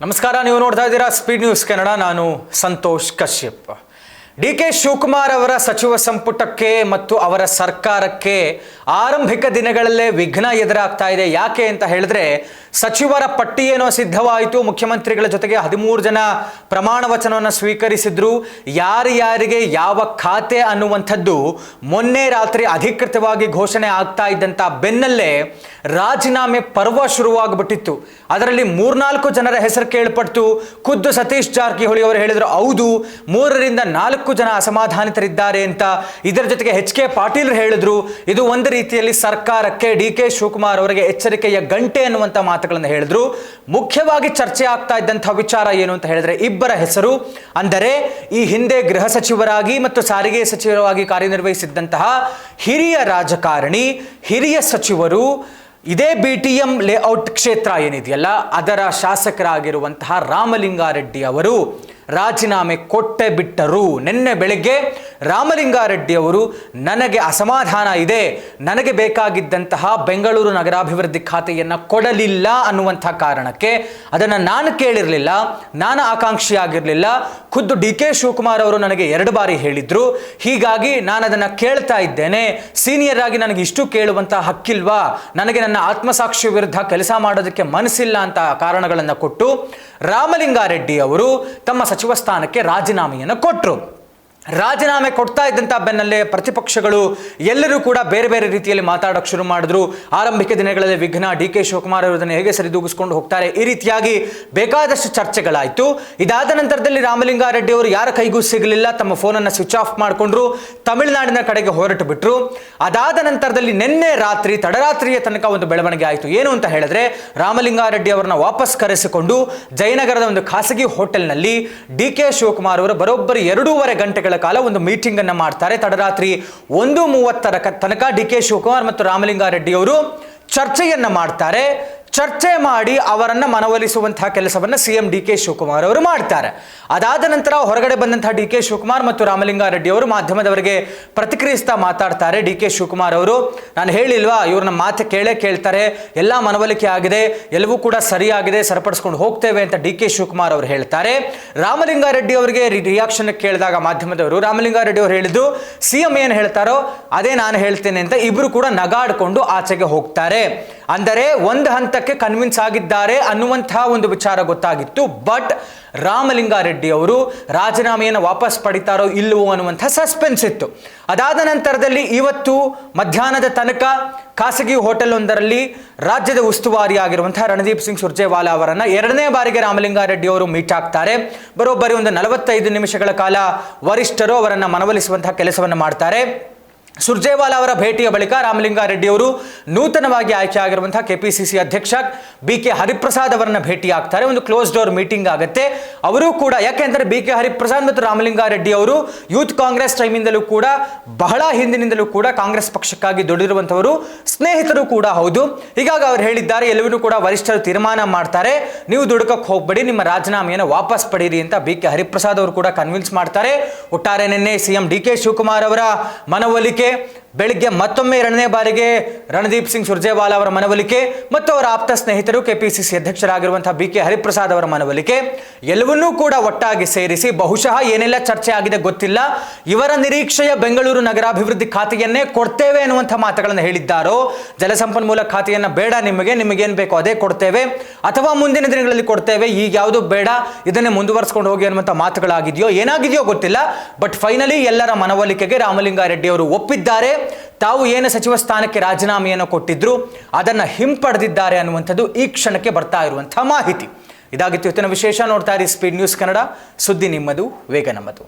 ನಮಸ್ಕಾರ, ನೀವು ನೋಡ್ತಾ ಇದ್ದೀರಾ ಸ್ಪೀಡ್ ನ್ಯೂಸ್ ಕನ್ನಡ. ನಾನು ಸಂತೋಷ್ ಕಶ್ಯಪ್. ಡಿ.ಕೆ. ಶಿವಕುಮಾರ್ ಅವರ ಸಚಿವ ಸಂಪುಟಕ್ಕೆ ಮತ್ತು ಅವರ ಸರ್ಕಾರಕ್ಕೆ ಆರಂಭಿಕ ದಿನಗಳಲ್ಲೇ ವಿಘ್ನ ಎದುರಾಗ್ತಾ ಇದೆ. ಯಾಕೆ ಅಂತ ಹೇಳಿದ್ರೆ, ಸಚಿವರ ಪಟ್ಟಿ ಏನೋ ಸಿದ್ಧವಾಯಿತು. ಮುಖ್ಯಮಂತ್ರಿಗಳ ಜೊತೆಗೆ 13 ಜನ ಪ್ರಮಾಣ ವಚನವನ್ನು ಸ್ವೀಕರಿಸಿದ್ರು. ಯಾರ್ಯಾರಿಗೆ ಯಾವ ಖಾತೆ ಅನ್ನುವಂಥದ್ದು ಮೊನ್ನೆ ರಾತ್ರಿ ಅಧಿಕೃತವಾಗಿ ಘೋಷಣೆ ಆಗ್ತಾ ಇದ್ದಂಥ ಬೆನ್ನಲ್ಲೇ ರಾಜೀನಾಮೆ ಪರ್ವ ಶುರುವಾಗ್ಬಿಟ್ಟಿತ್ತು. ಅದರಲ್ಲಿ 3-4 ಜನರ ಹೆಸರು ಕೇಳ್ಪಟ್ಟು ಖುದ್ದು ಸತೀಶ್ ಜಾರಕಿಹೊಳಿ ಅವರು ಹೇಳಿದ್ರು, ಹೌದು 3ರಿಂದ 4 ಜನ ಅಸಮಾಧಾನಿತರಿದ್ದಾರೆ ಅಂತ. ಇದರ ಜೊತೆಗೆ ಎಚ್.ಕೆ. ಪಾಟೀಲ್ ಹೇಳಿದ್ರು. ಇದು ಒಂದು ರೀತಿಯಲ್ಲಿ ಸರ್ಕಾರಕ್ಕೆ ಡಿ.ಕೆ. ಶಿವಕುಮಾರ್ ಅವರಿಗೆ ಎಚ್ಚರಿಕೆಯ ಗಂಟೆ ಅನ್ನುವಂಥ ಮಾತುಗಳನ್ನು ಹೇಳಿದ್ರು. ಮುಖ್ಯವಾಗಿ ಚರ್ಚೆ ಆಗ್ತಾ ಇದ್ದಂಥ ವಿಚಾರ ಏನು ಅಂತ ಹೇಳಿದ್ರೆ, ಇಬ್ಬರ ಹೆಸರು. ಅಂದರೆ ಈ ಹಿಂದೆ ಗೃಹ ಸಚಿವರಾಗಿ ಮತ್ತು ಸಾರಿಗೆ ಸಚಿವರಾಗಿ ಕಾರ್ಯನಿರ್ವಹಿಸಿದ್ದಂತಹ ಹಿರಿಯ ರಾಜಕಾರಣಿ, ಹಿರಿಯ ಸಚಿವರು, ಇದೇ BTM ಲೇಔಟ್ ಕ್ಷೇತ್ರ ಏನಿದೆಯಲ್ಲ ಅದರ ಶಾಸಕರಾಗಿರುವಂತಹ ರಾಮಲಿಂಗಾರೆಡ್ಡಿ ಅವರು ರಾಜೀನಾಮೆ ಕೊಟ್ಟೆ ಬಿಟ್ಟರು. ನಿನ್ನೆ ಬೆಳಗ್ಗೆ ರಾಮಲಿಂಗಾರೆಡ್ಡಿ ಅವರು, ನನಗೆ ಅಸಮಾಧಾನ ಇದೆ, ನನಗೆ ಬೇಕಾಗಿದ್ದಂತಹ ಬೆಂಗಳೂರು ನಗರಾಭಿವೃದ್ಧಿ ಖಾತೆಯನ್ನು ಕೊಡಲಿಲ್ಲ ಅನ್ನುವಂಥ ಕಾರಣಕ್ಕೆ, ಅದನ್ನು ನಾನು ಕೇಳಿರಲಿಲ್ಲ, ನಾನು ಆಕಾಂಕ್ಷಿಯಾಗಿರಲಿಲ್ಲ, ಖುದ್ದು ಡಿ.ಕೆ. ಶಿವಕುಮಾರ್ ಅವರು ನನಗೆ 2 ಬಾರಿ ಹೇಳಿದ್ರು, ಹೀಗಾಗಿ ನಾನು ಅದನ್ನು ಕೇಳ್ತಾ ಇದ್ದೇನೆ. ಸೀನಿಯರ್ ಆಗಿ ನನಗೆ ಇಷ್ಟು ಕೇಳುವಂಥ ಹಕ್ಕಿಲ್ವಾ, ನನಗೆ ನನ್ನ ಆತ್ಮಸಾಕ್ಷಿ ವಿರುದ್ಧ ಕೆಲಸ ಮಾಡೋದಕ್ಕೆ ಮನಸ್ಸಿಲ್ಲ ಅಂತ ಕಾರಣಗಳನ್ನು ಕೊಟ್ಟು ರಾಮಲಿಂಗಾರೆಡ್ಡಿ ಅವರು ತಮ್ಮ ಸಚಿವ ಸ್ಥಾನಕ್ಕೆ ರಾಜೀನಾಮೆಯನ್ನು ಕೊಟ್ಟರು. ರಾಜೀನಾಮೆ ಕೊಡ್ತಾ ಇದ್ದಂಥ ಬೆನ್ನಲ್ಲೇ ಪ್ರತಿಪಕ್ಷಗಳು ಎಲ್ಲರೂ ಕೂಡ ಬೇರೆ ಬೇರೆ ರೀತಿಯಲ್ಲಿ ಮಾತಾಡೋಕೆ ಶುರು ಮಾಡಿದ್ರು. ಆರಂಭಿಕ ದಿನಗಳಲ್ಲಿ ವಿಘ್ನ, ಡಿ.ಕೆ. ಶಿವಕುಮಾರ್ ಅವರನ್ನು ಹೇಗೆ ಸರಿದೂಗಿಸ್ಕೊಂಡು ಹೋಗ್ತಾರೆ, ಈ ರೀತಿಯಾಗಿ ಬೇಕಾದಷ್ಟು ಚರ್ಚೆಗಳಾಯಿತು. ಇದಾದ ನಂತರದಲ್ಲಿ ರಾಮಲಿಂಗಾರೆಡ್ಡಿ ಅವರು ಯಾರ ಕೈಗೂ ಸಿಗಲಿಲ್ಲ, ತಮ್ಮ ಫೋನನ್ನು ಸ್ವಿಚ್ ಆಫ್ ಮಾಡಿಕೊಂಡ್ರು, ತಮಿಳುನಾಡಿನ ಕಡೆಗೆ ಹೊರಟು ಬಿಟ್ರು. ಅದಾದ ನಂತರದಲ್ಲಿ ನಿನ್ನೆ ರಾತ್ರಿ ತಡರಾತ್ರಿಯ ತನಕ ಒಂದು ಬೆಳವಣಿಗೆ ಆಯಿತು. ಏನು ಅಂತ ಹೇಳಿದ್ರೆ, ರಾಮಲಿಂಗಾರೆಡ್ಡಿ ಅವರನ್ನ ವಾಪಸ್ ಕರೆಸಿಕೊಂಡು ಜಯನಗರದ ಒಂದು ಖಾಸಗಿ ಹೋಟೆಲ್ನಲ್ಲಿ ಡಿ.ಕೆ. ಶಿವಕುಮಾರ್ ಅವರು ಬರೋಬ್ಬರಿ 2.5 ಗಂಟೆಗಳ ಕಾಲ ಒಂದು ಮೀಟಿಂಗ್ ಅನ್ನು ಮಾಡ್ತಾರೆ. ತಡರಾತ್ರಿ 1:30 ತನಕ ಡಿ.ಕೆ. ಶಿವಕುಮಾರ್ ಮತ್ತು ರಾಮಲಿಂಗಾರೆಡ್ಡಿ ಅವರು ಚರ್ಚೆಯನ್ನ ಮಾಡ್ತಾರೆ. ಚರ್ಚೆ ಮಾಡಿ ಅವರನ್ನು ಮನವೊಲಿಸುವಂತಹ ಕೆಲಸವನ್ನು CM ಡಿ.ಕೆ. ಶಿವಕುಮಾರ್ ಅವರು ಮಾಡ್ತಾರೆ. ಅದಾದ ನಂತರ ಹೊರಗಡೆ ಬಂದಂತಹ ಡಿ.ಕೆ. ಶಿವಕುಮಾರ್ ಮತ್ತು ರಾಮಲಿಂಗಾರೆಡ್ಡಿ ಅವರು ಮಾಧ್ಯಮದವರಿಗೆ ಪ್ರತಿಕ್ರಿಯಿಸ್ತಾ ಮಾತಾಡ್ತಾರೆ. ಡಿ.ಕೆ. ಶಿವಕುಮಾರ್ ಅವರು, ನಾನು ಹೇಳಿಲ್ವಾ ಇವ್ರನ್ನ ಮಾತು ಕೇಳ್ತಾರೆ, ಎಲ್ಲ ಮನವೊಲಿಕೆ ಆಗಿದೆ, ಎಲ್ಲವೂ ಕೂಡ ಸರಿಯಾಗಿದೆ, ಸರಿಪಡಿಸ್ಕೊಂಡು ಹೋಗ್ತೇವೆ ಅಂತ ಡಿ.ಕೆ. ಶಿವಕುಮಾರ್ ಅವರು ಹೇಳ್ತಾರೆ. ರಾಮಲಿಂಗಾರೆಡ್ಡಿ ಅವರಿಗೆ ರಿಯಾಕ್ಷನ್ ಕೇಳಿದಾಗ ಮಾಧ್ಯಮದವರು, ರಾಮಲಿಂಗಾರೆಡ್ಡಿ ಅವರು ಹೇಳಿದ್ದು CM ಏನು ಹೇಳ್ತಾರೋ ಅದೇ ನಾನು ಹೇಳ್ತೇನೆ ಅಂತ ಇಬ್ರು ಕೂಡ ನಗಾಡ್ಕೊಂಡು ಆಚೆಗೆ ಹೋಗ್ತಾರೆ. ಅಂದರೆ ಒಂದು ಹಂತಕ್ಕೆ ಕನ್ವಿನ್ಸ್ ಆಗಿದ್ದಾರೆ ಅನ್ನುವಂತಹ ಒಂದು ವಿಚಾರ ಗೊತ್ತಾಗಿತ್ತು. ಬಟ್ ರಾಮಲಿಂಗಾರೆಡ್ಡಿ ಅವರು ರಾಜೀನಾಮೆಯನ್ನು ವಾಪಸ್ ಪಡಿತಾರೋ ಇಲ್ಲವೋ ಅನ್ನುವಂಥ ಸಸ್ಪೆನ್ಸ್ ಇತ್ತು. ಅದಾದ ನಂತರದಲ್ಲಿ ಇವತ್ತು ಮಧ್ಯಾಹ್ನದ ತನಕ ಖಾಸಗಿ ಹೋಟೆಲ್ ಒಂದರಲ್ಲಿ ರಾಜ್ಯದ ಉಸ್ತುವಾರಿ ಆಗಿರುವಂತಹ ರಣದೀಪ್ ಸಿಂಗ್ ಸುರ್ಜೇವಾಲಾ ಅವರನ್ನ 2ನೇ ಬಾರಿಗೆ ರಾಮಲಿಂಗಾರೆಡ್ಡಿ ಅವರು ಮೀಟ್ ಆಗ್ತಾರೆ. ಬರೋಬ್ಬರಿ ಒಂದು 45 ನಿಮಿಷಗಳ ಕಾಲ ವರಿಷ್ಠರು ಅವರನ್ನು ಮನವೊಲಿಸುವಂತಹ ಕೆಲಸವನ್ನು ಮಾಡ್ತಾರೆ. ಸುರ್ಜೇವಾಲಾ ಅವರ ಭೇಟಿಯ ಬಳಿಕ ರಾಮಲಿಂಗಾರೆಡ್ಡಿ ಅವರು ನೂತನವಾಗಿ ಆಯ್ಕೆ ಆಗಿರುವಂತಹ KPCC ಅಧ್ಯಕ್ಷ BK ಹರಿಪ್ರಸಾದ್ ಅವರನ್ನ ಭೇಟಿ ಆಗ್ತಾರೆ. ಒಂದು ಕ್ಲೋಸ್ ಡೋರ್ ಮೀಟಿಂಗ್ ಆಗುತ್ತೆ. ಅವರು ಕೂಡ, ಯಾಕೆಂದರೆ BK ಹರಿಪ್ರಸಾದ್ ಮತ್ತು ರಾಮಲಿಂಗಾರೆಡ್ಡಿ ಅವರು ಯೂತ್ ಕಾಂಗ್ರೆಸ್ ಟೈಮಿಂದಲೂ ಕೂಡ, ಬಹಳ ಹಿಂದಿನಿಂದಲೂ ಕೂಡ ಕಾಂಗ್ರೆಸ್ ಪಕ್ಷಕ್ಕಾಗಿ ದುಡಿದಿರುವಂಥವರು, ಸ್ನೇಹಿತರು ಕೂಡ ಹೌದು. ಹೀಗಾಗಿ ಅವರು ಹೇಳಿದ್ದಾರೆ, ಎಲ್ಲವನ್ನೂ ಕೂಡ ವರಿಷ್ಠರು ತೀರ್ಮಾನ ಮಾಡ್ತಾರೆ, ನೀವು ದುಡುಕಕ್ಕೆ ಹೋಗ್ಬೇಡಿ, ನಿಮ್ಮ ರಾಜೀನಾಮೆಯನ್ನು ವಾಪಸ್ ಪಡೀರಿ ಅಂತ BK ಹರಿಪ್ರಸಾದ್ ಅವರು ಕೂಡ ಕನ್ವಿನ್ಸ್ ಮಾಡ್ತಾರೆ. ಒಟ್ಟಾರೆ ನಿನ್ನೆ CM ಡಿ.ಕೆ. ಶಿವಕುಮಾರ್ ಅವರ ಮನವೊಲಿಕೆ, ಬೆಳಿಗ್ಗೆ ಮತ್ತೊಮ್ಮೆ 2ನೇ ಬಾರಿಗೆ ರಣದೀಪ್ ಸಿಂಗ್ ಸುರ್ಜೇವಾಲಾ ಅವರ ಮನವೊಲಿಕೆ ಮತ್ತು ಅವರ ಆಪ್ತ ಸ್ನೇಹಿತರು KPCC ಅಧ್ಯಕ್ಷರಾಗಿರುವಂತಹ BK ಹರಿಪ್ರಸಾದ್ ಅವರ ಮನವೊಲಿಕೆ, ಎಲ್ಲವನ್ನೂ ಕೂಡ ಒಟ್ಟಾಗಿ ಸೇರಿಸಿ ಬಹುಶಃ ಏನೆಲ್ಲ ಚರ್ಚೆ ಆಗಿದೆ ಗೊತ್ತಿಲ್ಲ, ಇವರ ನಿರೀಕ್ಷೆಯ ಬೆಂಗಳೂರು ನಗರಾಭಿವೃದ್ಧಿ ಖಾತೆಯನ್ನೇ ಕೊಡ್ತೇವೆ ಅನ್ನುವಂಥ ಮಾತುಗಳನ್ನು ಹೇಳಿದ್ದಾರೋ, ಜಲಸಂಪನ್ಮೂಲ ಖಾತೆಯನ್ನು ಬೇಡ, ನಿಮಗೇನು ಬೇಕೋ ಅದೇ ಕೊಡ್ತೇವೆ, ಅಥವಾ ಮುಂದಿನ ದಿನಗಳಲ್ಲಿ ಕೊಡ್ತೇವೆ, ಈಗ ಯಾವುದು ಬೇಡ, ಇದನ್ನೇ ಮುಂದುವರಿಸಿಕೊಂಡು ಹೋಗಿ ಅನ್ನುವಂಥ ಮಾತುಗಳಾಗಿದೆಯೋ ಏನಾಗಿದೆಯೋ ಗೊತ್ತಿಲ್ಲ. ಬಟ್ ಫೈನಲಿ ಎಲ್ಲರ ಮನವೊಲಿಕೆಗೆ ರಾಮಲಿಂಗಾರೆಡ್ಡಿ ಅವರು ಒಪ್ಪಿದ್ದಾರೆ. ತಾವು ಏನು ಸಚಿವ ಸ್ಥಾನಕ್ಕೆ ರಾಜೀನಾಮೆಯನ್ನು ಕೊಟ್ಟಿದ್ರು ಅದನ್ನು ಹಿಂಪಡೆದಿದ್ದಾರೆ ಅನ್ನುವಂಥದ್ದು ಈ ಕ್ಷಣಕ್ಕೆ ಬರ್ತಾ ಇರುವಂತಹ ಮಾಹಿತಿ. ಇದಾಗಿತ್ತು ಇವತ್ತಿನ ವಿಶೇಷ. ನೋಡ್ತಾ ಇರಿ ಸ್ಪೀಡ್ ನ್ಯೂಸ್ ಕನ್ನಡ, ಸುದ್ದಿ ನಿಮ್ಮದು, ವೇಗ ನಮ್ಮದು.